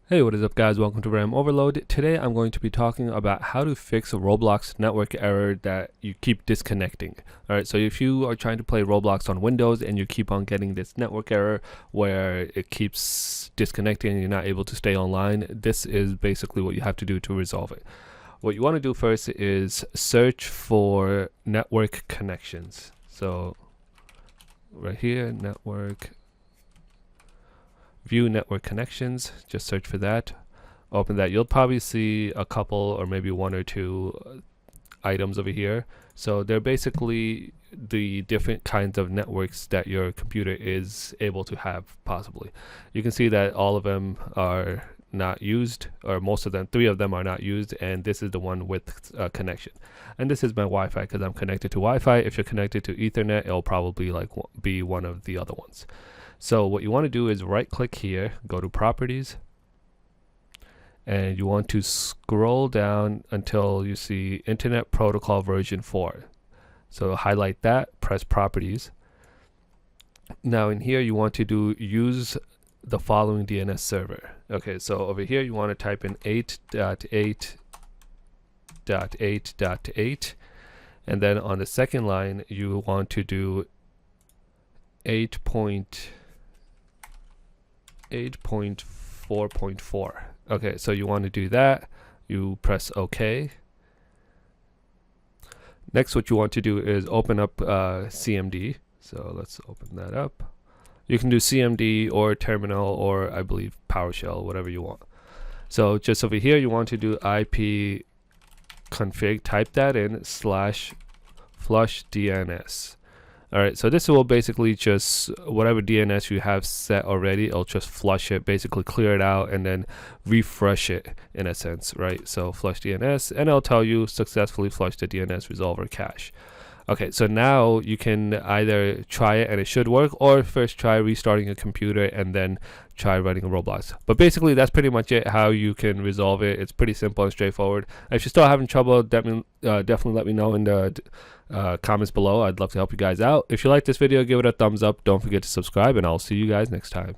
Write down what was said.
Hey, what is up guys? Welcome to RAM Overload. Today I'm going to be talking about how to fix a Roblox network error that you keep disconnecting. Alright, so if you are trying to play Roblox on Windows and you keep on getting this network error where it keeps disconnecting and you're not able to stay online, this is basically what you have to do to resolve it. What you want to do first is search for network connections. So right here, view network connections, just search for that, open that. You'll probably see a couple or maybe one or two items over here. So they're basically the different kinds of networks that your computer is able to have possibly. You can see that all of them are not used, or most of them, 3 of them are not used, and this is the one with connection. And this is my Wi-Fi because I'm connected to Wi-Fi. If you're connected to Ethernet, it'll probably be one of the other ones. So what you want to do is right click here, go to properties, and you want to scroll down until you see Internet Protocol version 4. So highlight that, press properties. Now in here you want to use the following DNS server. Okay, so over here you want to type in 8.8.8.8, and then on the second line you want to do 8.4.4. Okay, so you want to do that. You press OK. Next, what you want to do is open up CMD. So let's open that up. You can do CMD or terminal or I believe PowerShell, whatever you want. So just over here, you want to do IP config, type that in /flush DNS. Alright, so this will basically just, whatever DNS you have set already, it'll just flush it, basically clear it out and then refresh it in a sense, right? So flush DNS, and it'll tell you successfully flush the DNS resolver cache. Okay, so now you can either try it and it should work, or first try restarting a computer and then try running a Roblox. But basically that's pretty much it, how you can resolve it. It's pretty simple and straightforward. If you're still having trouble, definitely let me know in the comments below. I'd love to help you guys out. If you like this video, give it a thumbs up. Don't forget to subscribe, and I'll see you guys next time.